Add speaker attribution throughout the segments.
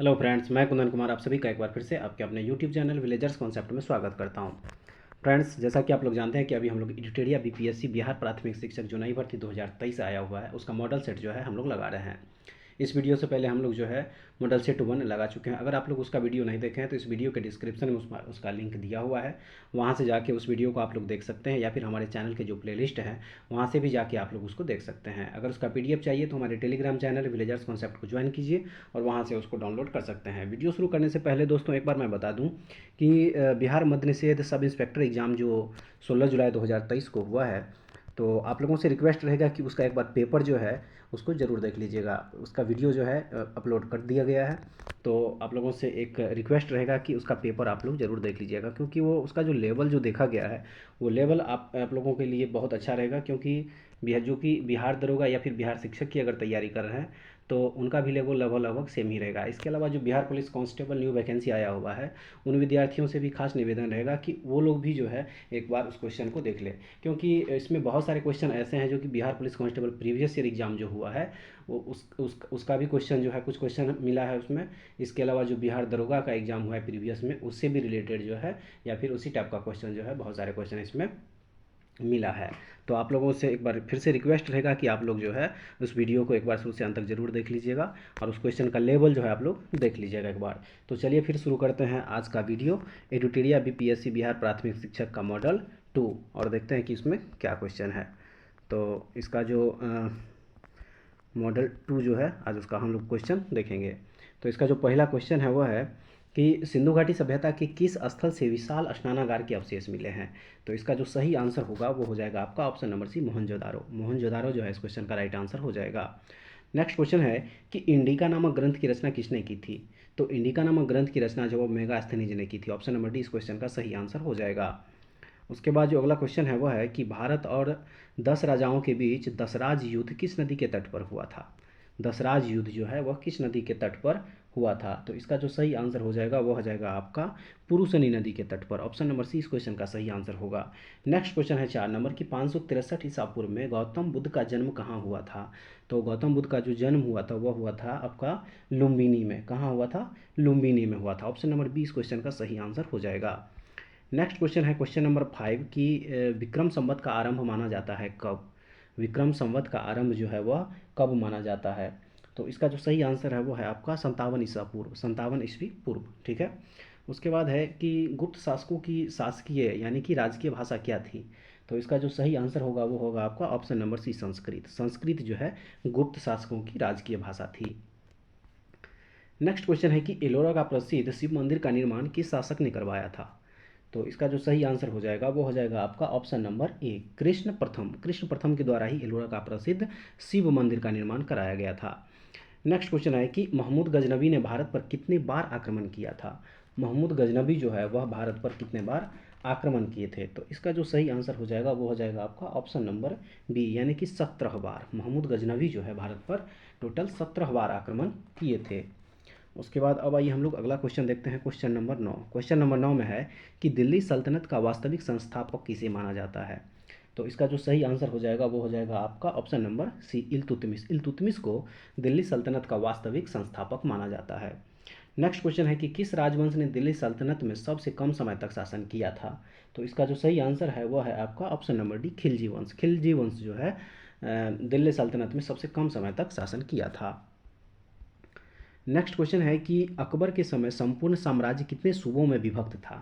Speaker 1: Hello friends, मैं कुंदन कुमार आप सभी का एक बार फिर से आपके अपने यूट्यूब चैनल विलेजर्स कॉन्सेप्ट में स्वागत करता हूं। फ्रेंड्स, जैसा कि आप लोग जानते हैं कि अभी हम लोग एडिटोरिया बीपीएससी बिहार प्राथमिक शिक्षक जो नई भर्ती 2023 आया हुआ है उसका मॉडल सेट जो है हम लोग लगा रहे हैं। इस वीडियो से पहले हम लोग जो है मॉडल सेट 1 लगा चुके हैं। अगर आप लोग उसका वीडियो नहीं देखे हैं तो इस वीडियो के डिस्क्रिप्शन में उसका लिंक दिया हुआ है, वहाँ से जाके उस वीडियो को आप लोग देख सकते हैं, या फिर हमारे चैनल के जो प्लेलिस्ट है वहाँ से भी जाके आप लोग उसको देख सकते हैं। अगर उसका पीडीएफ चाहिए तो हमारे टेलीग्राम चैनल विलेजर्स कॉन्सेप्ट को ज्वाइन कीजिए और वहाँ से उसको डाउनलोड कर सकते हैं। वीडियो शुरू करने से पहले दोस्तों एक बार मैं बता दूँ कि बिहार मद्य निषेध सब इंस्पेक्टर एग्ज़ाम जो 16 जुलाई 2023 को हुआ है, तो आप लोगों से रिक्वेस्ट रहेगा कि उसका एक बार पेपर जो है उसको ज़रूर देख लीजिएगा। उसका वीडियो जो है अपलोड कर दिया गया है, तो आप लोगों से एक रिक्वेस्ट रहेगा कि उसका पेपर आप लोग ज़रूर देख लीजिएगा, क्योंकि वो उसका जो लेवल जो देखा गया है वो लेवल आप लोगों के लिए बहुत अच्छा रहेगा। क्योंकि बिहार जो कि बिहार दरोगा या फिर बिहार शिक्षक की अगर तैयारी कर रहे हैं तो उनका भी लेवल लगभग लगभग सेम ही रहेगा। इसके अलावा जो Bihar police constable new vacancy आया हुआ है उन विद्यार्थियों से भी खास निवेदन रहेगा कि वो लोग भी जो है एक बार उस क्वेश्चन को देख लें, क्योंकि इसमें बहुत सारे क्वेश्चन ऐसे हैं जो कि Bihar police constable previous year exam जो हुआ है वो उसका भी क्वेश्चन जो है कुछ क्वेश्चन मिला है उसमें। इसके अलावा जो बिहार दरोगा का एग्जाम हुआ है प्रीवियस में उससे भी रिलेटेड जो है या फिर उसी टाइप का क्वेश्चन जो है बहुत सारे क्वेश्चन इसमें मिला है। तो आप लोगों से एक बार फिर से रिक्वेस्ट रहेगा कि आप लोग जो है उस वीडियो को एक बार शुरू से अंत तक ज़रूर देख लीजिएगा और उस क्वेश्चन का लेवल जो है आप लोग देख लीजिएगा एक बार। तो चलिए फिर शुरू करते हैं आज का वीडियो, एडिटोरिया बीपीएससी बिहार प्राथमिक शिक्षक का मॉडल 2, और देखते हैं कि इसमें क्या क्वेश्चन है। तो इसका जो मॉडल 2 जो है आज उसका हम लोग क्वेश्चन देखेंगे। तो इसका जो पहला क्वेश्चन है वो है कि सिंधु घाटी सभ्यता के किस स्थल से विशाल स्नानागार के अवशेष मिले हैं। तो इसका जो सही आंसर होगा वो हो जाएगा आपका option number C, Mohenjodaro. Mohenjodaro जो है इस क्वेश्चन का राइट आंसर हो जाएगा। नेक्स्ट क्वेश्चन है कि इंडिका नामक ग्रंथ की रचना किसने की थी। तो इंडिका नामक ग्रंथ की रचना जो मेगास्थनीज ने की थी। ऑप्शन नंबर डी इस क्वेश्चन का सही आंसर हो जाएगा। उसके बाद जो अगला क्वेश्चन है वो है कि भारत और 10 राजाओं के बीच दसराज युद्ध किस नदी के तट पर हुआ था। दसराज युद्ध जो है वह किस नदी के तट पर हुआ था। तो इसका जो सही आंसर हो जाएगा वो हो जाएगा आपका पुरुषनी नदी के तट पर। ऑप्शन नंबर सी इस क्वेश्चन का सही आंसर होगा। नेक्स्ट क्वेश्चन है 4 नंबर की 563 ईसा पूर्व में गौतम बुद्ध का जन्म कहाँ हुआ था। तो गौतम बुद्ध का जो जन्म हुआ था वह हुआ था आपका लुम्बिनी में। कहाँ हुआ था? लुम्बिनी में हुआ था। ऑप्शन नंबर बी इस क्वेश्चन का सही आंसर हो जाएगा। नेक्स्ट क्वेश्चन है क्वेश्चन नंबर 5 कि विक्रम संवत का आरंभ माना जाता है कब। विक्रम संवत का आरंभ जो है वह कब माना जाता है। तो इसका जो सही आंसर है वो है आपका 57 ईसा पूर्व, 57 ईस्वी पूर्व। ठीक है। उसके बाद है कि गुप्त शासकों की शासकीय यानी कि राजकीय भाषा क्या थी। तो इसका जो सही आंसर होगा वो होगा आपका option number C, Sanskrit. Sanskrit जो है गुप्त शासकों की राजकीय भाषा थी। नेक्स्ट क्वेश्चन है कि एलोरा का प्रसिद्ध शिव मंदिर का निर्माण किस शासक ने करवाया था। तो इसका जो सही आंसर हो जाएगा वो हो जाएगा आपका ऑप्शन नंबर ए, कृष्ण प्रथम। कृष्ण प्रथम के द्वारा ही एलोरा का प्रसिद्ध शिव मंदिर का निर्माण कराया गया था। नेक्स्ट क्वेश्चन है कि महमूद गजनबी ने भारत पर कितने बार आक्रमण किया था। महमूद गजनबी जो है वह भारत पर कितने बार आक्रमण किए थे। तो इसका जो सही आंसर हो जाएगा वो हो जाएगा आपका ऑप्शन नंबर बी, यानी कि 17 बार। महमूद गजनबी जो है भारत पर टोटल 17 बार आक्रमण किए थे। उसके बाद अब आइए हम लोग अगला क्वेश्चन देखते हैं, क्वेश्चन नंबर 9। क्वेश्चन नंबर 9 में है कि दिल्ली सल्तनत का वास्तविक संस्थापक किसे माना जाता है। तो इसका जो सही आंसर हो जाएगा वो हो जाएगा आपका option number C, Iltutmish. Iltutmish को दिल्ली सल्तनत का वास्तविक संस्थापक माना जाता है। नेक्स्ट क्वेश्चन है कि किस राजवंश ने दिल्ली सल्तनत में सबसे कम समय तक शासन किया था। तो इसका जो सही आंसर है वो है आपका ऑप्शन नंबर डी, खिलजी वंश। खिलजी वंश जो है दिल्ली सल्तनत में सबसे कम समय तक शासन किया था। नेक्स्ट क्वेश्चन है कि अकबर के समय संपूर्ण साम्राज्य कितने सूबों में विभक्त था।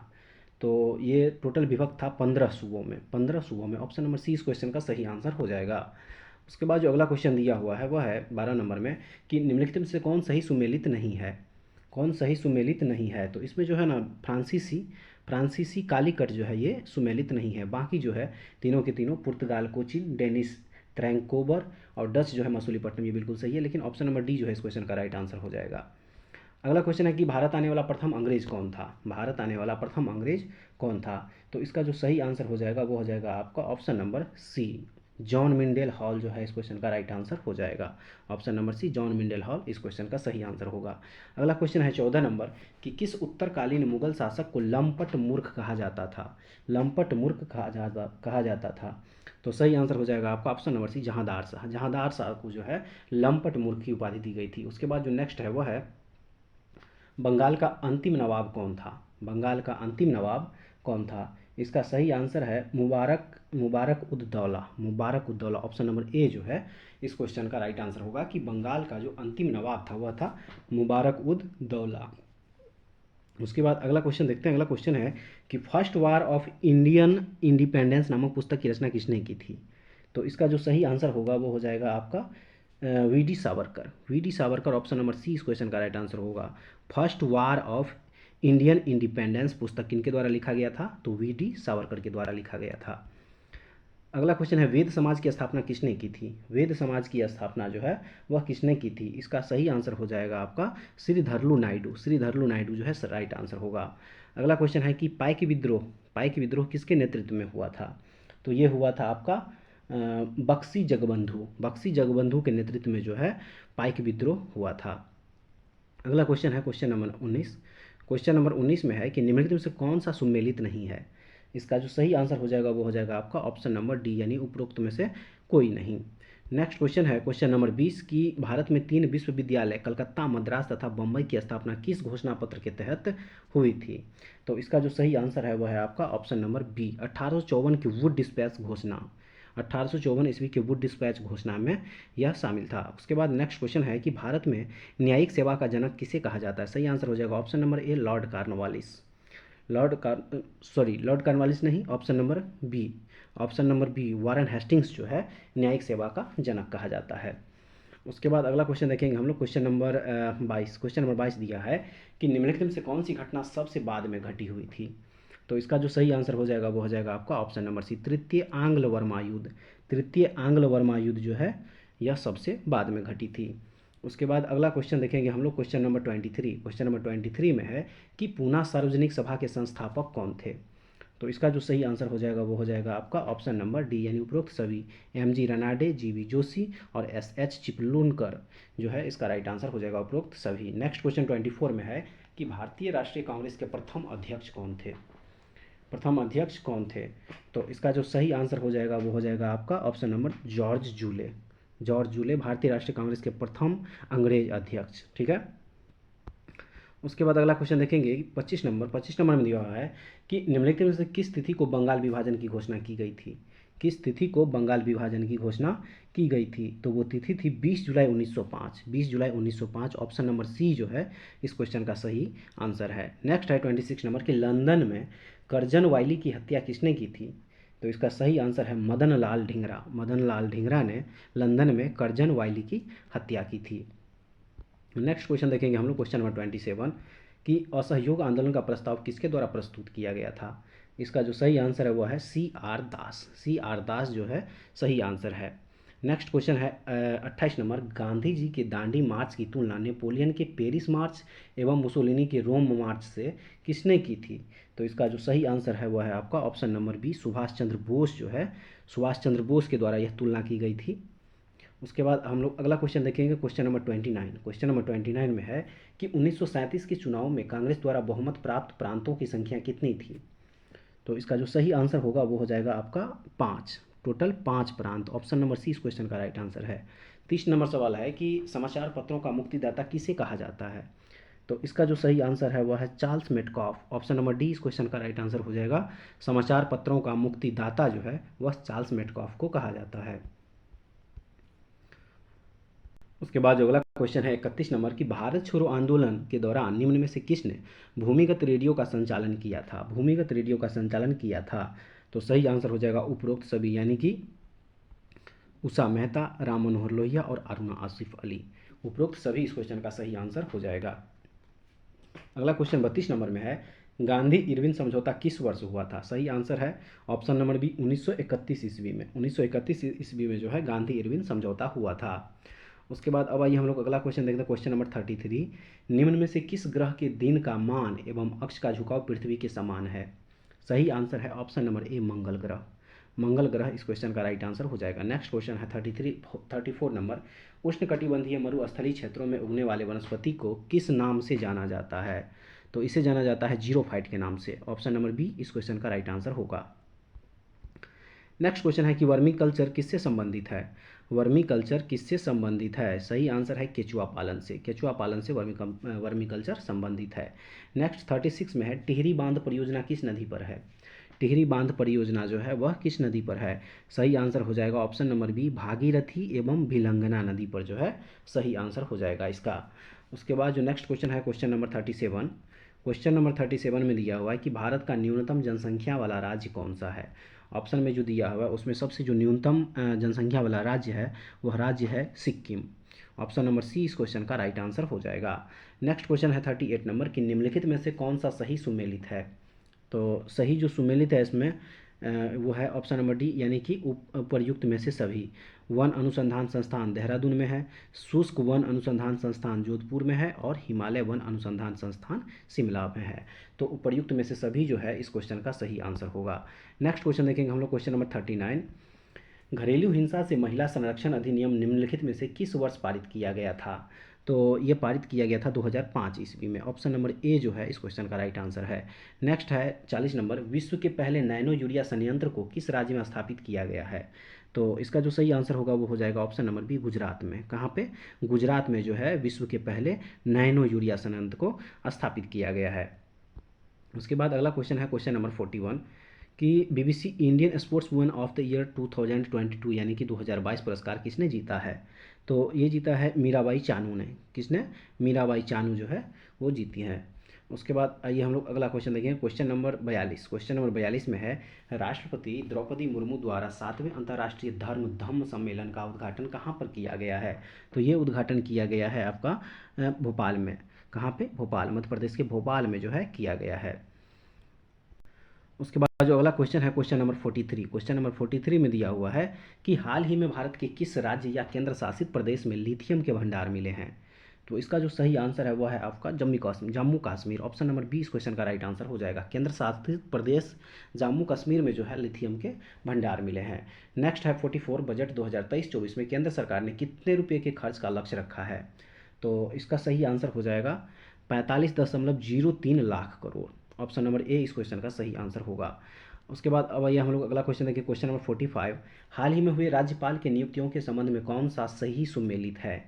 Speaker 1: तो ये टोटल विभक्त था 15 सूबों में। 15 सूबों में। ऑप्शन नंबर सी इस क्वेश्चन का सही आंसर हो जाएगा। उसके बाद जो अगला क्वेश्चन दिया हुआ है वह है 12 नंबर में कि निम्नलिखित में से कौन सही सुमेलित नहीं है। कौन सही सुमेलित नहीं है। तो इसमें जो है ना फ्रांसीसी कालीकट जो है ये सुमेलित नहीं है। बाकी जो है तीनों के तीनों पुर्तगाल कोचिन, डेनिश ट्रैंकोबर और डच जो है मसूलीपट्टनम, ये बिल्कुल सही है। लेकिन ऑप्शन नंबर डी जो है इस क्वेश्चन का राइट आंसर हो जाएगा। अगला क्वेश्चन है कि भारत आने वाला प्रथम अंग्रेज कौन था। भारत आने वाला प्रथम अंग्रेज कौन था। तो इसका जो सही आंसर हो जाएगा वो हो जाएगा आपका option number C, John Mildenhall जो है इस क्वेश्चन का राइट आंसर हो जाएगा। Option number C, John Mildenhall इस क्वेश्चन का सही आंसर होगा। अगला क्वेश्चन है 14 नंबर कि किस उत्तरकालीन मुगल शासक को लंपट मूर्ख कहा जाता था। लंपट मूर्ख कहा जाता था। तो सही आंसर हो जाएगा आपका option number C, Jahandar Shah. Jahandar Shah को जो है लंपट मूर्ख की उपाधि दी गई थी। उसके बाद जो नेक्स्ट है वह है बंगाल का अंतिम नवाब कौन था? बंगाल का अंतिम नवाब कौन था? इसका सही आंसर है मुबारक उद दौला। मुबारक उद दौला, ऑप्शन नंबर ए जो है इस क्वेश्चन का राइट आंसर होगा कि बंगाल का जो अंतिम नवाब था वह था मुबारक उद दौला। उसके बाद अगला क्वेश्चन देखते हैं। अगला क्वेश्चन है कि first War of Indian independence नामक पुस्तक की रचना किसने की थी? तो इसका जो सही आंसर होगा वो हो जाएगा आपका V D Savarkar. V D Savarkar, option number C इस क्वेश्चन का राइट आंसर होगा। First War of Indian Independence पुस्तक किनके द्वारा लिखा गया था? तो वी डी सावरकर के द्वारा लिखा गया था। अगला क्वेश्चन है वेद समाज की स्थापना किसने की थी? वेद समाज की स्थापना जो है वह किसने की थी? इसका सही आंसर हो जाएगा आपका श्रीधरलू नायडू। श्रीधरलू नायडू जो है राइट आंसर होगा। अगला क्वेश्चन है कि पाइक विद्रोह किसके नेतृत्व में हुआ था? तो ये हुआ था आपका बक्सी जगबंधु के नेतृत्व में जो है पाइक विद्रोह हुआ था। अगला क्वेश्चन है क्वेश्चन नंबर 19। क्वेश्चन नंबर 19 में है कि निम्नलिखित में से कौन सा सुमेलित नहीं है? इसका जो सही आंसर हो जाएगा वो हो जाएगा आपका ऑप्शन नंबर डी, यानी उपरोक्त में से कोई नहीं। नेक्स्ट क्वेश्चन है क्वेश्चन नंबर 20 की भारत में 3 विश्वविद्यालय कलकत्ता, मद्रास तथा बम्बई की स्थापना किस घोषणा पत्र के तहत हुई थी? तो इसका जो सही आंसर है वह है आपका ऑप्शन नंबर बी, 1854 की वुड डिस्पैच घोषणा। 1854 ईस्वी के वुड डिस्पैच घोषणा में यह शामिल था। उसके बाद नेक्स्ट क्वेश्चन है कि भारत में न्यायिक सेवा का जनक किसे कहा जाता है? सही आंसर हो जाएगा option number A, Lord Cornwallis. Lord Cornwallis नहीं, option number B Warren Hastings जो है न्यायिक सेवा का जनक कहा जाता है। उसके बाद अगला क्वेश्चन देखेंगे हम लोग। क्वेश्चन नंबर 22 दिया है कि निम्नलिखित में से कौन सी घटना सबसे बाद में घटी हुई थी? तो इसका जो सही आंसर हो जाएगा वो हो जाएगा आपका ऑप्शन नंबर सी, तृतीय आंग्ल वर्मा युद्ध। तृतीय आंग्ल वर्मा युद्ध जो है यह सबसे बाद में घटी थी। उसके बाद अगला क्वेश्चन देखेंगे हम लोग। Question number 23। क्वेश्चन नंबर 23 में है कि पूना सार्वजनिक सभा के संस्थापक कौन थे? तो इसका जो सही आंसर हो जाएगा वो हो जाएगा आपका ऑप्शन नंबर डी, यानी उपरोक्त सभी। M G Ranade, G V Joshi और एस एच चिपलूनकर जो है इसका राइट आंसर हो जाएगा उपरोक्त सभी। नेक्स्ट क्वेश्चन 24 में है कि भारतीय राष्ट्रीय कांग्रेस के प्रथम अध्यक्ष कौन थे? तो इसका जो सही आंसर हो जाएगा वो हो जाएगा आपका ऑप्शन नंबर जॉर्ज जूले भारतीय राष्ट्रीय कांग्रेस के प्रथम अंग्रेज अध्यक्ष। ठीक है। उसके बाद अगला क्वेश्चन देखेंगे 25 नंबर में दिया हुआ है कि निम्नलिखित में से किस तिथि को बंगाल विभाजन की घोषणा की गई थी? किस तिथि को बंगाल विभाजन की घोषणा की गई थी? तो वो तिथि थी 20 जुलाई 1905। 20 जुलाई 1905, ऑप्शन नंबर सी जो है इस क्वेश्चन का सही आंसर है। नेक्स्ट है 26 नंबर कि लंदन में करजन वाइली की हत्या किसने की थी? तो इसका सही आंसर है मदन लाल ढींगरा ने लंदन में करजन वाइली की हत्या की थी। नेक्स्ट क्वेश्चन देखेंगे हम लोग। क्वेश्चन नंबर 27 कि असहयोग आंदोलन का प्रस्ताव किसके द्वारा प्रस्तुत किया गया था? इसका जो सही आंसर है वो है सी आर दास जो है सही आंसर है। नेक्स्ट क्वेश्चन है 28 नंबर, गांधी जी के दांडी मार्च की तुलना नेपोलियन के पेरिस मार्च एवं मुसोलिनी के रोम मार्च से किसने की थी? तो इसका जो सही आंसर है वह है आपका option number B, Subhash Chandra Bose के द्वारा यह तुलना की गई थी। उसके बाद हम लोग अगला क्वेश्चन देखेंगे। Question number 29। क्वेश्चन नंबर 29 में है कि 1937 के चुनाव में कांग्रेस द्वारा बहुमत प्राप्त प्रांतों की संख्या कितनी थी? तो इसका जो सही आंसर होगा वो हो जाएगा आपका 5, टोटल 5 प्रांत। ऑप्शन नंबर सी इस क्वेश्चन का राइट आंसर है। 30 नंबर सवाल है कि समाचार पत्रों का मुक्तिदाता किसे कहा जाता है? तो इसका जो सही आंसर है वह है Charles Metcalfe. Option number D इस क्वेश्चन का राइट आंसर हो जाएगा। समाचार पत्रों का मुक्तिदाता जो है वह चार्ल्स मेटकॉफ को कहा जाता है। उसके बाद जो अगला क्वेश्चन है 31 नंबर की भारत छोड़ो आंदोलन के दौरान निम्न में से किसने भूमिगत रेडियो का संचालन किया था? तो सही आंसर हो जाएगा उपरोक्त सभी, यानी कि उषा मेहता, राम मनोहर लोहिया और अरुणा आसिफ अली। उपरोक्त सभी इस क्वेश्चन का सही आंसर हो जाएगा। अगला क्वेश्चन 32 नंबर में है गांधी इरविन समझौता किस वर्ष हुआ था? सही आंसर है ऑप्शन नंबर बी, 1931 ईस्वी में। 1931 ईस्वी में जो है गांधी इरविन समझौता हुआ था। उसके बाद अब आइए हम लोग अगला क्वेश्चन देखते हैं। क्वेश्चन नंबर 33, निम्न में से किस ग्रह के दिन का मान एवं अक्ष का झुकाव पृथ्वी के समान है? सही आंसर है ऑप्शन नंबर ए, मंगल ग्रह इस क्वेश्चन का राइट आंसर हो जाएगा। नेक्स्ट क्वेश्चन है 34 नंबर, उष्णकटिबंधीय मरुस्थलीय क्षेत्रों में उगने वाले वनस्पति को किस नाम से जाना जाता है? तो इसे जाना जाता है जीरोफाइट के नाम से। ऑप्शन नंबर बी इस क्वेश्चन का राइट आंसर होगा। नेक्स्ट क्वेश्चन है कि वर्मी कल्चर किससे संबंधित है? वर्मी कल्चर किससे संबंधित है? सही आंसर है केचुआ पालन से। केचुआ पालन से वर्मी कल्चर संबंधित है। नेक्स्ट 36 में है, टिहरी बांध परियोजना किस नदी पर है? टिहरी बांध परियोजना जो है वह किस नदी पर है? सही आंसर हो जाएगा ऑप्शन नंबर बी, भागीरथी एवं भिलंगना नदी पर जो है सही आंसर हो जाएगा इसका। उसके बाद जो नेक्स्ट क्वेश्चन है क्वेश्चन नंबर 37। क्वेश्चन नंबर 37 में दिया हुआ है कि भारत का न्यूनतम जनसंख्या वाला राज्य कौन सा है? ऑप्शन में जो दिया हुआ है उसमें सबसे जो न्यूनतम जनसंख्या वाला राज्य है वह राज्य है सिक्किम। ऑप्शन नंबर सी इस क्वेश्चन का राइट आंसर हो जाएगा। नेक्स्ट क्वेश्चन है 38 नंबर कि निम्नलिखित में से कौन सा सही सुमेलित है? तो सही जो सुमेलित है इसमें वो है ऑप्शन नंबर डी, यानी कि उपर्युक्त में से सभी। वन अनुसंधान संस्थान देहरादून में है, शुष्क वन अनुसंधान संस्थान जोधपुर में है और हिमालय वन अनुसंधान संस्थान शिमला में है। तो उपर्युक्त में से सभी जो है इस क्वेश्चन का सही आंसर होगा। नेक्स्ट क्वेश्चन देखेंगे हम लोग क्वेश्चन नंबर 39। घरेलू हिंसा से महिला संरक्षण अधिनियम निम्नलिखित में से किस वर्ष पारित किया गया था? तो ये पारित किया गया था 2005 ईस्वी में। ऑप्शन नंबर ए जो है इस क्वेश्चन का राइट आंसर है। नेक्स्ट है 40 नंबर, विश्व के पहले नैनो यूरिया संयंत्र को किस राज्य में स्थापित किया गया है? तो इसका जो सही आंसर होगा वो हो जाएगा ऑप्शन नंबर बी, गुजरात में। कहाँ पे? गुजरात में जो है विश्व के पहले नैनो यूरिया संयंत्र को स्थापित किया गया है। उसके बाद अगला क्वेश्चन है क्वेश्चन नंबर 41 कि BBC Indian sports woman of the year 2022 यानी कि 2022 पुरस्कार किसने जीता है? तो ये जीता है मीराबाई चानू ने। किसने? मीराबाई चानू जो है वो जीती हैं। उसके बाद आइए हम लोग अगला क्वेश्चन देखेंगे क्वेश्चन नंबर 42। क्वेश्चन नंबर 42 में है, राष्ट्रपति द्रौपदी मुर्मू द्वारा 7वें अंतर्राष्ट्रीय धम्म सम्मेलन का उद्घाटन कहाँ पर किया गया है? तो ये उद्घाटन किया गया है आपका भोपाल में। कहाँ पे? भोपाल, मध्य प्रदेश के भोपाल में जो है किया गया है। उसके बाद जो अगला क्वेश्चन है क्वेश्चन नंबर 43। क्वेश्चन नंबर 43 में दिया हुआ है कि हाल ही में भारत के किस राज्य या केंद्र शासित प्रदेश में लिथियम के भंडार मिले हैं? तो इसका जो सही आंसर है वह है आपका Jammu Kashmir. Option number B इस क्वेश्चन का राइट आंसर हो जाएगा। केंद्र शासित प्रदेश जम्मू कश्मीर में जो है लिथियम के भंडार मिले हैं। नेक्स्ट है 44, बजट 2023-24 में केंद्र सरकार ने कितने रुपये के खर्च का लक्ष्य रखा है? तो इसका सही आंसर हो जाएगा 45.03 लाख करोड़। ऑप्शन नंबर ए इस क्वेश्चन का सही आंसर होगा। उसके बाद अब आइए हम लोग अगला क्वेश्चन देखिए क्वेश्चन नंबर 45। हाल ही में हुए राज्यपाल के नियुक्तियों के संबंध में कौन सा सही सुमेलित है?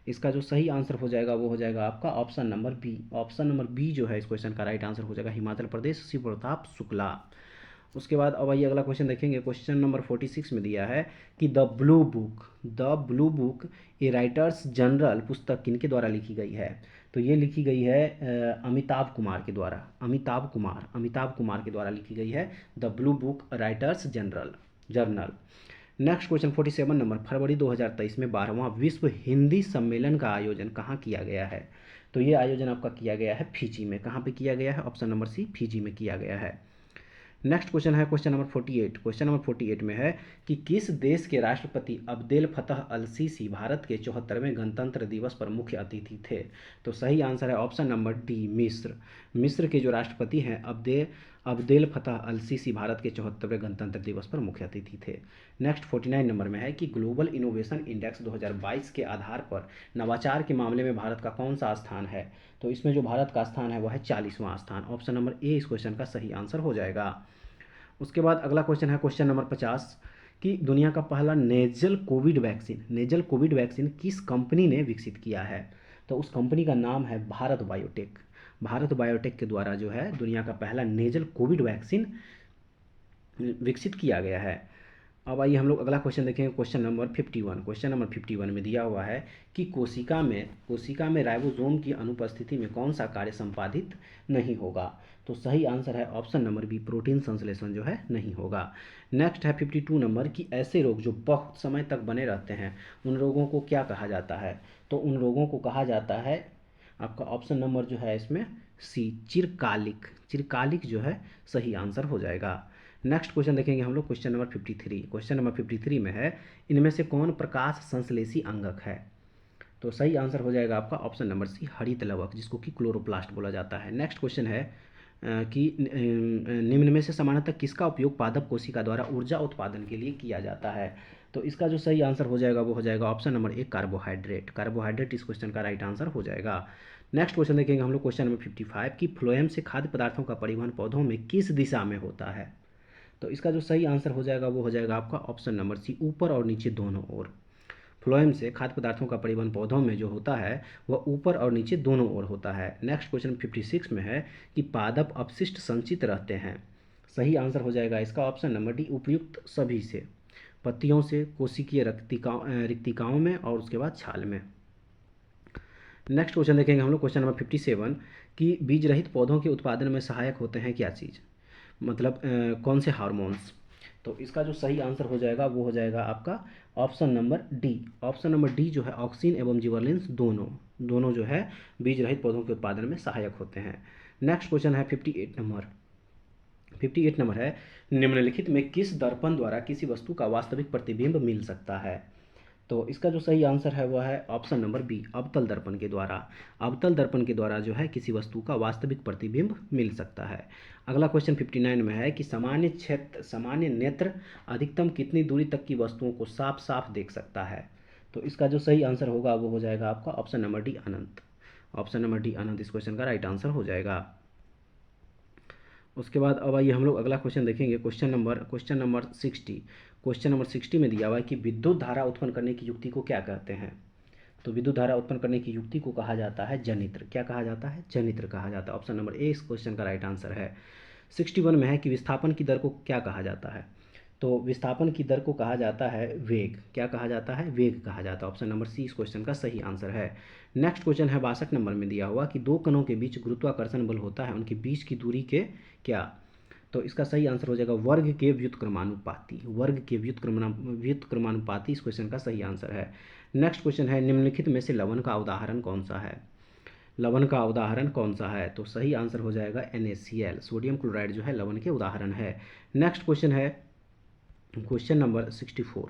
Speaker 1: इसका जो सही आंसर हो जाएगा वो हो जाएगा आपका option number B. Option number B जो है इस क्वेश्चन का राइट आंसर हो जाएगा, हिमाचल प्रदेश, शिव प्रताप शुक्ला। उसके बाद अब आइए अगला क्वेश्चन देखेंगे क्वेश्चन नंबर 46 में दिया है कि the blue book A writers general पुस्तक किनके द्वारा लिखी गई है? तो ये लिखी गई है अमिताभ कुमार के द्वारा। अमिताभ कुमार के द्वारा लिखी गई है the blue book writers journal. Next question 47 नंबर, फरवरी 2023 में 12वां विश्व हिंदी सम्मेलन का आयोजन कहाँ किया गया है? तो ये आयोजन आपका किया गया है फिजी में। कहाँ पे किया गया है? ऑप्शन नंबर सी, फिजी में किया गया है। नेक्स्ट क्वेश्चन है क्वेश्चन नंबर 48। क्वेश्चन नंबर 48 में है कि किस देश के राष्ट्रपति अब्देल फतह अल सीसी भारत के 74वें गणतंत्र दिवस पर मुख्य अतिथि थे? तो सही आंसर है ऑप्शन नंबर डी, मिस्र। मिस्र के जो राष्ट्रपति हैं अब्देल फतह अल सीसी भारत के 74वें गणतंत्र दिवस पर मुख्य अतिथि थे। नेक्स्ट 49 नंबर में है कि ग्लोबल इनोवेशन इंडेक्स 2022 के आधार पर नवाचार के मामले में भारत का कौन सा स्थान है? तो इसमें जो भारत का स्थान है वह है 40वां स्थान। ऑप्शन नंबर ए इस क्वेश्चन का सही आंसर हो जाएगा। उसके बाद अगला क्वेश्चन है क्वेश्चन नंबर 50 कि दुनिया का पहला नेजल कोविड वैक्सीन किस कंपनी ने विकसित किया है? तो उस कंपनी का नाम है भारत बायोटेक के द्वारा जो है दुनिया का पहला नेजल कोविड वैक्सीन विकसित किया गया है। अब आइए हम लोग अगला क्वेश्चन देखेंगे क्वेश्चन नंबर 51। क्वेश्चन नंबर 51 में दिया हुआ है कि कोशिका में राइबोसोम की अनुपस्थिति में कौन सा कार्य संपादित नहीं होगा? तो सही आंसर है ऑप्शन नंबर बी, प्रोटीन संश्लेषण जो है नहीं होगा। नेक्स्ट है 52 नंबर कि ऐसे रोग जो बहुत समय तक बने रहते हैं उन रोगों को क्या कहा जाता है? तो उन रोगों को कहा जाता है आपका ऑप्शन नंबर जो है इसमें सी, चिरकालिक जो है सही आंसर हो जाएगा। नेक्स्ट क्वेश्चन देखेंगे हम लोग क्वेश्चन नंबर 53। क्वेश्चन नंबर 53 में है इनमें से कौन प्रकाश संश्लेषी अंगक है? तो सही आंसर हो जाएगा आपका ऑप्शन नंबर सी, हरित लवक, जिसको कि क्लोरोप्लास्ट बोला जाता है। नेक्स्ट क्वेश्चन है कि निम्न में से सामान्यतः किसका उपयोग पादप कोशिका द्वारा ऊर्जा उत्पादन के लिए किया जाता है? तो इसका जो सही आंसर हो जाएगा वो हो जाएगा ऑप्शन नंबर ए, कार्बोहाइड्रेट इस क्वेश्चन का राइट आंसर हो जाएगा। नेक्स्ट क्वेश्चन देखेंगे हम लोग क्वेश्चन नंबर 55 कि फ्लोएम से खाद्य पदार्थों का परिवहन पौधों में किस दिशा में होता है? तो इसका जो सही आंसर हो जाएगा वो हो जाएगा आपका ऑप्शन नंबर सी, ऊपर और नीचे दोनों ओर। फ्लोएम से खाद्य पदार्थों का परिवहन पौधों में जो होता है वह ऊपर और नीचे दोनों ओर होता है। नेक्स्ट क्वेश्चन 56 में है कि पादप अपशिष्ट संचित रहते हैं। सही आंसर हो जाएगा इसका ऑप्शन नंबर डी, उपयुक्त सभी से, पत्तियों से, कोशिकीय रिक्तिकाओं में और उसके बाद छाल में। नेक्स्ट क्वेश्चन देखेंगे हम लोग, क्वेश्चन नंबर 57 कि बीज रहित पौधों के उत्पादन में सहायक होते हैं क्या चीज़, मतलब कौन से हार्मोन्स। तो इसका जो सही आंसर हो जाएगा वो हो जाएगा आपका option number D. Option number D जो है ऑक्सिन एवं जिबरेलिन्स दोनों जो है बीज रहित पौधों के उत्पादन में सहायक होते हैं। नेक्स्ट क्वेश्चन है 58 नंबर है, निम्नलिखित में किस दर्पण द्वारा किसी वस्तु का वास्तविक प्रतिबिंब मिल सकता है। तो इसका जो सही आंसर है वह है ऑप्शन नंबर बी, अवतल दर्पण के द्वारा। अवतल दर्पण के द्वारा जो है किसी वस्तु का वास्तविक प्रतिबिंब मिल सकता है। अगला क्वेश्चन 59 में है कि सामान्य नेत्र अधिकतम कितनी दूरी तक की वस्तुओं को साफ साफ देख सकता है। तो इसका जो सही आंसर होगा वो हो जाएगा आपका ऑप्शन नंबर डी, अनंत। ऑप्शन नंबर डी, अनंत इस क्वेश्चन का राइट आंसर हो जाएगा। उसके बाद अब आइए हम लोग अगला क्वेश्चन देखेंगे, क्वेश्चन नंबर 60। क्वेश्चन नंबर 60 में दिया हुआ है कि विद्युत धारा उत्पन्न करने की युक्ति को क्या कहते हैं। तो विद्युत धारा उत्पन्न करने की युक्ति को कहा जाता है जनित्र। क्या कहा जाता है? जनित्र कहा जाता है। ऑप्शन नंबर ए इस क्वेश्चन का राइट आंसर है। 61 में है कि विस्थापन की दर को क्या कहा जाता है। तो विस्थापन की दर को कहा जाता है वेग। क्या कहा जाता है? वेग कहा जाता है। ऑप्शन नंबर सी इस क्वेश्चन का सही आंसर है। नेक्स्ट क्वेश्चन है 62 नंबर में दिया हुआ कि दो कणों के बीच गुरुत्वाकर्षण बल होता है, उनके बीच की दूरी के क्या। तो इसका सही आंसर हो जाएगा वर्ग के व्युत्क्रमानुपाती। वर्ग के व्युत्क्रमानुपाती इस क्वेश्चन का सही आंसर है। नेक्स्ट क्वेश्चन है निम्नलिखित में से लवण का उदाहरण कौन सा है। लवण का उदाहरण कौन सा है। तो सही आंसर हो जाएगा NaCl, सोडियम क्लोराइड जो है लवण के उदाहरण है। नेक्स्ट क्वेश्चन है क्वेश्चन नंबर 64।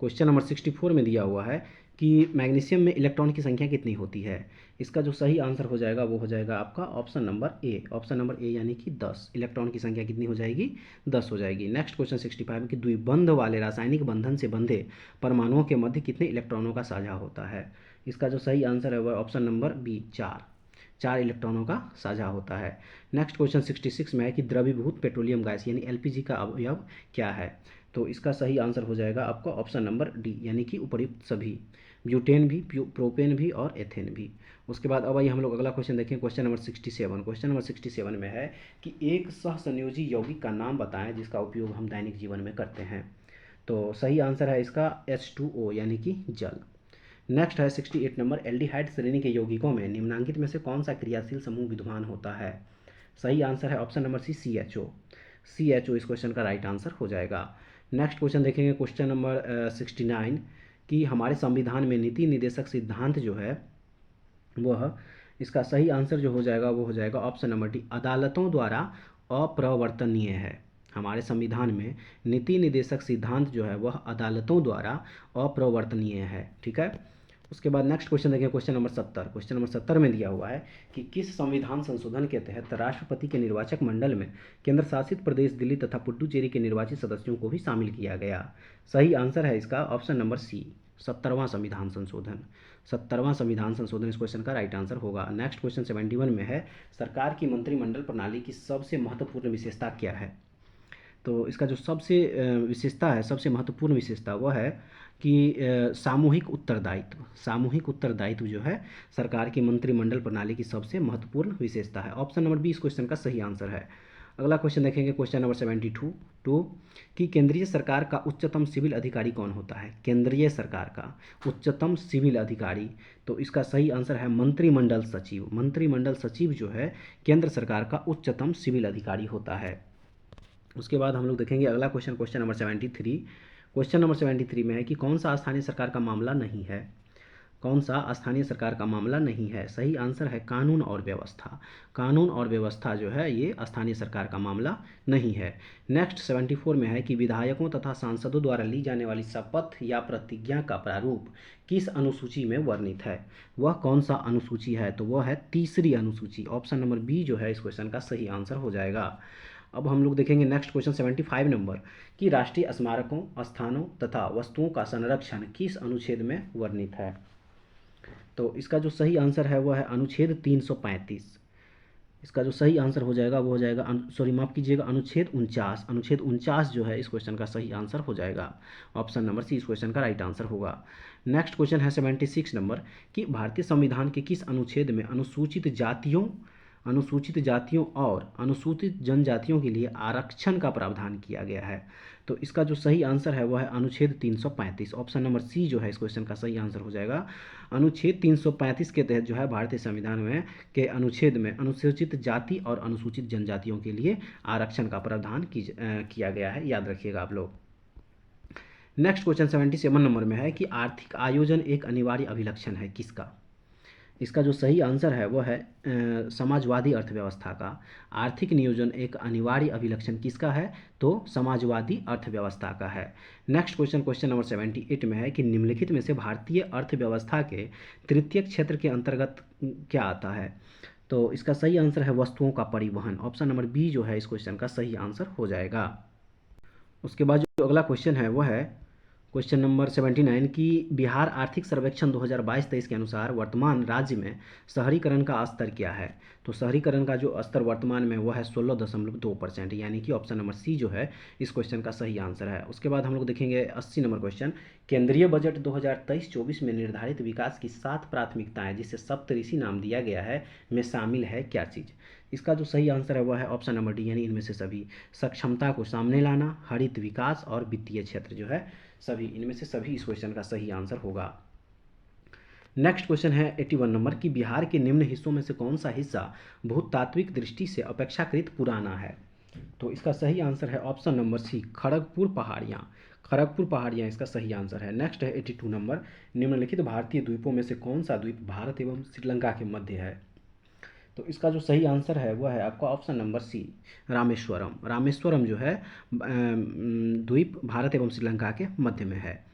Speaker 1: क्वेश्चन नंबर 64 में दिया हुआ है कि मैग्नीशियम में इलेक्ट्रॉन की संख्या कितनी होती है। इसका जो सही आंसर हो जाएगा वो हो जाएगा आपका ऑप्शन नंबर ए। ऑप्शन नंबर ए यानी कि 10। इलेक्ट्रॉन की संख्या कितनी हो जाएगी? 10 हो जाएगी। नेक्स्ट क्वेश्चन 65 कि द्विबंध वाले रासायनिक बंधन से बंधे परमाणुओं के मध्य कितने इलेक्ट्रॉनों का साझा होता है। इसका जो सही आंसर है वह ऑप्शन नंबर बी, 4 इलेक्ट्रॉनों का साझा होता है। नेक्स्ट क्वेश्चन 66 में है कि द्रवीभूत पेट्रोलियम गैस यानी LPG का अवयव क्या है। तो इसका सही आंसर हो जाएगा आपका ऑप्शन नंबर डी यानी कि उपर्युक्त सभी, ब्यूटेन भी, प्रोपेन भी और एथेन भी। उसके बाद अब आइए हम लोग अगला क्वेश्चन देखें, क्वेश्चन नंबर 67। क्वेश्चन नंबर 67 में है कि एक सहसंयोजी यौगिक का नाम बताएं जिसका उपयोग हम दैनिक जीवन में करते हैं। तो सही आंसर है इसका H2O यानी कि जल। नेक्स्ट है 68 नंबर, एल्डिहाइड श्रेणी के यौगिकों में निम्नांकित में से कौन सा क्रियाशील समूह विद्यमान होता है। सही आंसर है ऑप्शन नंबर सी, CHO इस क्वेश्चन का राइट आंसर हो जाएगा। नेक्स्ट क्वेश्चन देखेंगे, क्वेश्चन नंबर 69 कि हमारे संविधान में नीति निदेशक सिद्धांत जो है वह, इसका सही आंसर जो हो जाएगा वो हो जाएगा ऑप्शन नंबर डी, अदालतों द्वारा अप्रवर्तनीय है। हमारे संविधान में नीति निदेशक सिद्धांत जो है वह अदालतों द्वारा अप्रवर्तनीय है। ठीक है। उसके बाद नेक्स्ट क्वेश्चन देखें, क्वेश्चन नंबर 70। क्वेश्चन नंबर 70 में दिया हुआ है कि किस संविधान संशोधन के तहत राष्ट्रपति के निर्वाचक मंडल में केंद्र शासित प्रदेश दिल्ली तथा पुडुचेरी के निर्वाचित सदस्यों को भी शामिल किया गया। सही आंसर है इसका ऑप्शन नंबर सी, 70वां संविधान संशोधन। 70वां संविधान संशोधन इस क्वेश्चन का राइट आंसर होगा। नेक्स्ट क्वेश्चन 71 में है, सरकार की मंत्रिमंडल प्रणाली की सबसे महत्वपूर्ण विशेषता क्या है। तो इसका जो सबसे विशेषता है, सबसे महत्वपूर्ण विशेषता वह है कि सामूहिक उत्तरदायित्व जो है सरकार की मंत्रिमंडल प्रणाली की सबसे महत्वपूर्ण विशेषता है। ऑप्शन नंबर बी इस क्वेश्चन का सही आंसर है। अगला क्वेश्चन देखेंगे, क्वेश्चन नंबर 72 कि केंद्रीय सरकार का उच्चतम सिविल अधिकारी कौन होता है। केंद्रीय सरकार का उच्चतम सिविल अधिकारी, तो इसका सही आंसर है मंत्रिमंडल सचिव। मंत्रिमंडल सचिव जो है केंद्र सरकार का उच्चतम सिविल अधिकारी होता है। उसके बाद हम लोग देखेंगे अगला question, question number 73। Question number 73 में है कि कौन सा स्थानीय सरकार का मामला नहीं है। कौन सा स्थानीय सरकार का मामला नहीं है। सही आंसर है कानून और व्यवस्था। कानून और व्यवस्था जो है ये स्थानीय सरकार का मामला नहीं है। नेक्स्ट 74 में है कि विधायकों तथा सांसदों द्वारा ली जाने वाली शपथ या प्रतिज्ञा का प्रारूप किस अनुसूची में वर्णित है। वह कौन सा अनुसूची है। तो वह है तीसरी अनुसूची। ऑप्शन नंबर बी जो है इस क्वेश्चन का सही आंसर हो जाएगा। अब हम लोग देखेंगे नेक्स्ट क्वेश्चन 75 नंबर कि राष्ट्रीय स्मारकों, स्थानों तथा वस्तुओं का संरक्षण किस अनुच्छेद में वर्णित है। तो इसका जो सही आंसर है वह है अनुच्छेद 335। इसका जो सही आंसर हो जाएगा वो हो जाएगा सॉरी माफ़ कीजिएगा, अनुच्छेद 49। अनुच्छेद 49 जो है इस क्वेश्चन का सही आंसर हो जाएगा। ऑप्शन नंबर सी इस क्वेश्चन का राइट आंसर होगा। नेक्स्ट क्वेश्चन है 76 नंबर कि भारतीय संविधान के किस अनुच्छेद में अनुसूचित जातियों और अनुसूचित जनजातियों के लिए आरक्षण का प्रावधान किया गया है? तो इसका जो सही आंसर है वह है अनुच्छेद 335। ऑप्शन नंबर सी जो है इस क्वेश्चन का सही आंसर हो जाएगा। अनुच्छेद 335 के तहत जो है भारतीय संविधान में के अनुच्छेद में अनुसूचित जाति और अनुसूचित जनजातियों के लिए आरक्षण का प्रावधान किया गया है, याद रखिएगा आप लोग। नेक्स्ट क्वेश्चन 77 नंबर में है कि आर्थिक आयोजन एक अनिवार्य अभिलक्षण है किसका? इसका जो सही आंसर है वो है समाजवादी अर्थव्यवस्था का। आर्थिक नियोजन एक अनिवार्य अभिलक्षण किसका है? तो समाजवादी अर्थव्यवस्था का है। नेक्स्ट क्वेश्चन नंबर 78 में है कि निम्नलिखित में से भारतीय अर्थव्यवस्था के तृतीय क्षेत्र के अंतर्गत क्या आता है? तो इसका सही आंसर है वस्तुओं का परिवहन। ऑप्शन नंबर बी जो है इस क्वेश्चन का सही आंसर हो जाएगा। उसके बाद जो अगला क्वेश्चन है वो है क्वेश्चन नंबर 79 की बिहार आर्थिक सर्वेक्षण 2022-23 के अनुसार वर्तमान राज्य में शहरीकरण का स्तर क्या है? तो शहरीकरण का जो स्तर वर्तमान में वो है 16.2%, यानी कि ऑप्शन नंबर सी जो है इस क्वेश्चन का सही आंसर है। उसके बाद हम लोग देखेंगे 80 नंबर क्वेश्चन, केंद्रीय बजट 2023-24 में निर्धारित विकास की 7 प्राथमिकताएं जिसे सप्तऋषि नाम दिया गया है में शामिल है क्या चीज़? इसका जो सही आंसर है वह है ऑप्शन नंबर डी, यानी इनमें से सभी। सक्षमता को सामने लाना, हरित विकास और वित्तीय क्षेत्र जो है सभी, इनमें से सभी इस क्वेश्चन का सही आंसर होगा। नेक्स्ट क्वेश्चन है 81 नंबर की बिहार के निम्न हिस्सों में से कौन सा हिस्सा भूतात्विक दृष्टि से अपेक्षाकृत पुराना है? तो इसका सही आंसर है ऑप्शन नंबर सी, खड़गपुर पहाड़ियाँ। खड़गपुर पहाड़ियाँ इसका सही आंसर है। नेक्स्ट है 82 नंबर, निम्नलिखित भारतीय द्वीपों में से कौन सा द्वीप भारत एवं श्रीलंका के मध्य है? तो इसका जो सही आंसर है वह है आपका option number C, Rameswaram. Rameswaram जो है द्वीप भारत एवं श्रीलंका के मध्य में है।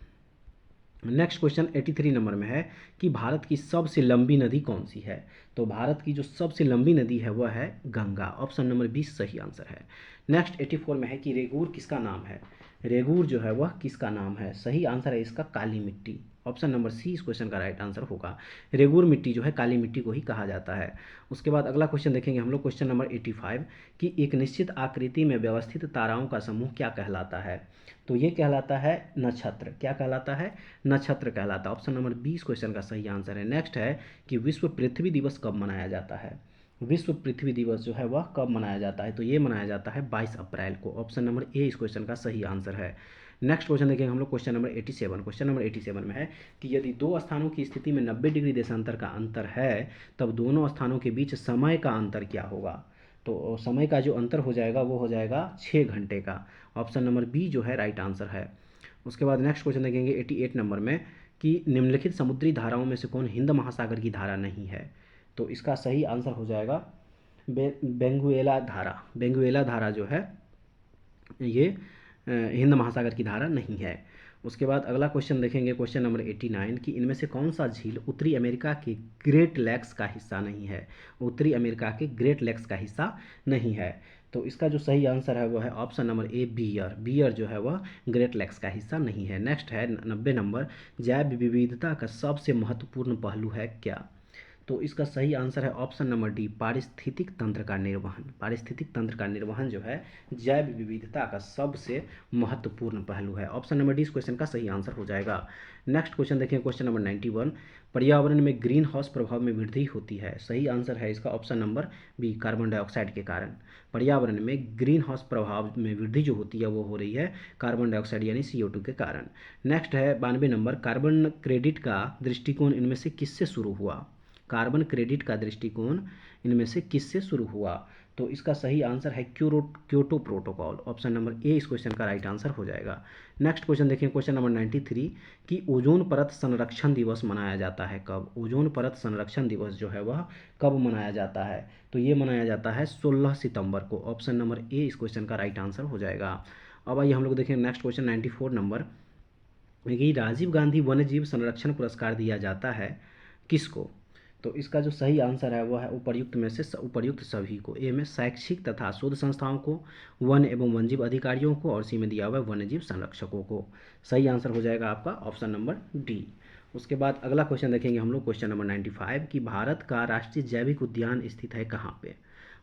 Speaker 1: नेक्स्ट क्वेश्चन 83 नंबर में है कि भारत की सबसे लंबी नदी कौन सी है? तो भारत की जो सबसे लंबी नदी है वह है गंगा। ऑप्शन नंबर 20 सही आंसर है। नेक्स्ट 84 में है कि रेगूर किसका नाम है? रेगूर जो है वह किसका नाम है? सही आंसर है इसका काली मिट्टी। ऑप्शन नंबर सी इस क्वेश्चन का राइट आंसर होगा। रेगूर मिट्टी जो है काली मिट्टी को ही कहा जाता है। उसके बाद अगला क्वेश्चन देखेंगे हम लोग, क्वेश्चन नंबर 85 कि एक निश्चित आकृति में व्यवस्थित ताराओं का समूह क्या कहलाता है? तो ये कहलाता है नक्षत्र। क्या कहलाता है? नक्षत्र कहलाता है। ऑप्शन नंबर 20 क्वेश्चन का सही आंसर है। नेक्स्ट है कि विश्व पृथ्वी दिवस कब मनाया जाता है? विश्व पृथ्वी दिवस जो है वह कब मनाया जाता है? तो ये मनाया जाता है 22 अप्रैल को। ऑप्शन नंबर ए इस क्वेश्चन का सही आंसर है। नेक्स्ट क्वेश्चन देखेंगे हम लोग, क्वेश्चन नंबर 87। क्वेश्चन नंबर 87 में है कि यदि दो स्थानों की स्थिति में 90 डिग्री देशांतर का अंतर है तब दोनों स्थानों के बीच समय का अंतर क्या होगा? तो समय का जो अंतर हो जाएगा वो हो जाएगा 6 घंटे का। ऑप्शन नंबर बी जो है राइट आंसर है। उसके बाद नेक्स्ट क्वेश्चन देखेंगे 88 नंबर में कि निम्नलिखित समुद्री धाराओं में से कौन हिंद महासागर की धारा नहीं है? तो इसका सही आंसर हो जाएगा बेंगुएला धारा। बेंगुएला धारा जो है ये हिंद महासागर की धारा नहीं है। उसके बाद अगला क्वेश्चन देखेंगे, क्वेश्चन नंबर 89 कि इनमें से कौन सा झील उत्तरी अमेरिका के ग्रेट लेक्स का हिस्सा नहीं है? उत्तरी अमेरिका के ग्रेट लेक्स का हिस्सा नहीं है। तो इसका जो सही आंसर है वह है option number A, beer. Beer जो है वह ग्रेट लेक्स का हिस्सा नहीं है। नेक्स्ट है 90 नंबर, जैव विविधता का सबसे महत्वपूर्ण पहलू है क्या? तो इसका सही आंसर है ऑप्शन नंबर डी, पारिस्थितिक तंत्र का निर्वहन। पारिस्थितिक तंत्र का निर्वहन जो है जैव विविधता का सबसे महत्वपूर्ण पहलू है। ऑप्शन नंबर डी इस क्वेश्चन का सही आंसर हो जाएगा। नेक्स्ट क्वेश्चन देखें, क्वेश्चन नंबर 91, पर्यावरण में ग्रीन हाउस प्रभाव में वृद्धि होती है। सही आंसर है इसका option number B, carbon dioxide के कारण। पर्यावरण में ग्रीन हाउस प्रभाव में वृद्धि जो होती है वो हो रही है कार्बन डाइऑक्साइड यानी CO2 के कारण। नेक्स्ट है 92 नंबर, कार्बन क्रेडिट का दृष्टिकोण इनमें से किससे शुरू हुआ? कार्बन क्रेडिट का दृष्टिकोण इनमें से किससे शुरू हुआ? तो इसका सही आंसर है क्योटो प्रोटोकॉल। ऑप्शन नंबर ए इस क्वेश्चन का राइट आंसर हो जाएगा। नेक्स्ट क्वेश्चन देखें, क्वेश्चन नंबर 93 कि ओजोन परत संरक्षण दिवस मनाया जाता है कब? ओजोन परत संरक्षण दिवस जो है वह कब मनाया जाता है? तो ये मनाया जाता है 16 सितंबर को। ऑप्शन नंबर ए इस क्वेश्चन का राइट आंसर हो जाएगा। अब आइए हम लोग देखें नेक्स्ट क्वेश्चन 94 नंबर कि राजीव गांधी वन्य जीव संरक्षण पुरस्कार दिया जाता है किसको? तो इसका जो सही आंसर है वह है उपर्युक्त में से उपर्युक्त सभी को। ए में शैक्षिक तथा शोध संस्थाओं को, वन एवं वन्यजीव अधिकारियों को और सी में दिया हुआ है वन्यजीव संरक्षकों को। सही आंसर हो जाएगा आपका ऑप्शन नंबर डी। उसके बाद अगला क्वेश्चन देखेंगे हम लोग, क्वेश्चन नंबर 95 कि भारत का राष्ट्रीय जैविक उद्यान स्थित है कहाँ पे।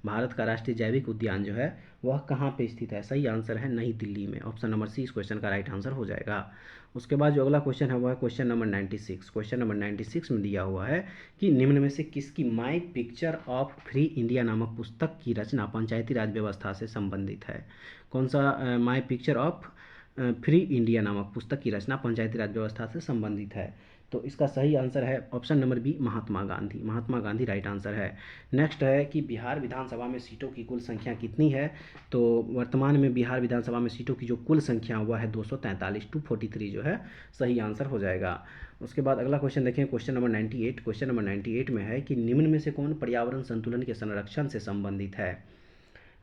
Speaker 1: भारत का राष्ट्रीय जैविक उद्यान जो है वह कहाँ पे स्थित है। सही आंसर है नई दिल्ली में। ऑप्शन नंबर सी इस क्वेश्चन का राइट आंसर हो जाएगा। उसके बाद जो अगला क्वेश्चन है वह है क्वेश्चन नंबर 96। क्वेश्चन नंबर 96 में दिया हुआ है कि निम्न में से किसकी my picture of free India नामक पुस्तक की रचना पंचायती राज व्यवस्था से संबंधित है। कौन सा my picture of free India नामक पुस्तक की रचना पंचायती राज व्यवस्था से संबंधित है। तो इसका सही आंसर है option number B Mahatma Gandhi. Mahatma Gandhi right answer है। नेक्स्ट है कि बिहार विधानसभा में सीटों की कुल संख्या कितनी है। तो वर्तमान में बिहार विधानसभा में सीटों की जो कुल संख्या हुआ है 243, 243 जो है सही आंसर हो जाएगा। उसके बाद अगला क्वेश्चन देखें, क्वेश्चन नंबर 98। क्वेश्चन नंबर 98 में है कि निम्न में से कौन पर्यावरण संतुलन के संरक्षण से संबंधित है।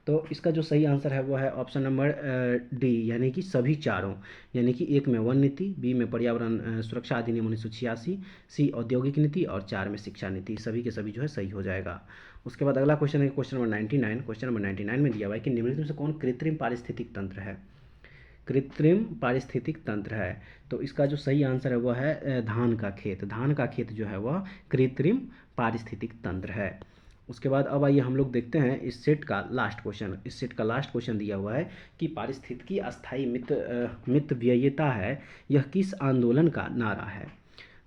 Speaker 1: तो इसका जो सही आंसर है वो है ऑप्शन नंबर डी, यानी कि सभी चारों। यानी कि एक में वन नीति, बी में पर्यावरण सुरक्षा अधिनियम 1986, सी औद्योगिक नीति और 4 में शिक्षा नीति। सभी के सभी जो है सही हो जाएगा। उसके बाद अगला क्वेश्चन है क्वेश्चन नंबर 99। क्वेश्चन नंबर 99 में दिया हुआ है कि निम्नलिखित में से कौन कृत्रिम पारिस्थितिक तंत्र है। कृत्रिम पारिस्थितिक तंत्र है। तो इसका जो सही आंसर है वह है धान का खेत। धान का खेत जो है वह कृत्रिम पारिस्थितिक तंत्र है। उसके बाद अब आइए हम लोग देखते हैं इस सेट का लास्ट क्वेश्चन। इस सेट का लास्ट क्वेश्चन दिया हुआ है कि पारिस्थितिकी अस्थायी मितव्ययिता है यह किस आंदोलन का नारा है।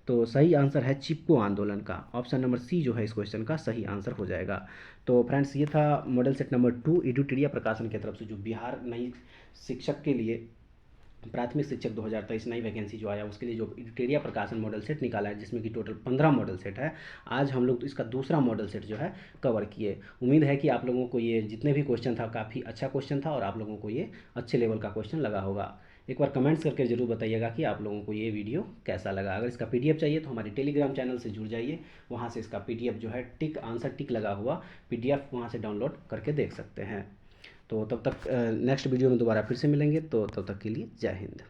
Speaker 1: तो सही आंसर है चिपको आंदोलन का। ऑप्शन नंबर सी जो है इस क्वेश्चन का सही आंसर हो जाएगा। तो फ्रेंड्स ये था मॉडल सेट नंबर 2 एडुटेरिया प्रकाशन की तरफ से जो बिहार नई शिक्षक के लिए प्राथमिक शिक्षक 2023 नई वैकेंसी जो आया उसके लिए जो एडुटेरिया प्रकाशन मॉडल सेट निकाला है, जिसमें कि टोटल 15 मॉडल सेट है। आज हम लोग तो इसका दूसरा मॉडल सेट जो है कवर किए। उम्मीद है कि आप लोगों को ये जितने भी क्वेश्चन था काफ़ी अच्छा क्वेश्चन था और आप लोगों को ये अच्छे लेवल का क्वेश्चन लगा होगा। एक बार कमेंट्स करके ज़रूर बताइएगा कि आप लोगों को ये वीडियो कैसा लगा। अगर इसका पीडीएफ चाहिए तो हमारे टेलीग्राम चैनल से जुड़ जाइए, वहाँ से इसका पीडीएफ जो है टिक आंसर टिक लगा हुआ पीडीएफ वहाँ से डाउनलोड करके देख सकते हैं। तो तब तक नेक्स्ट वीडियो में दोबारा फिर से मिलेंगे। तो तब तक के लिए जय हिंद।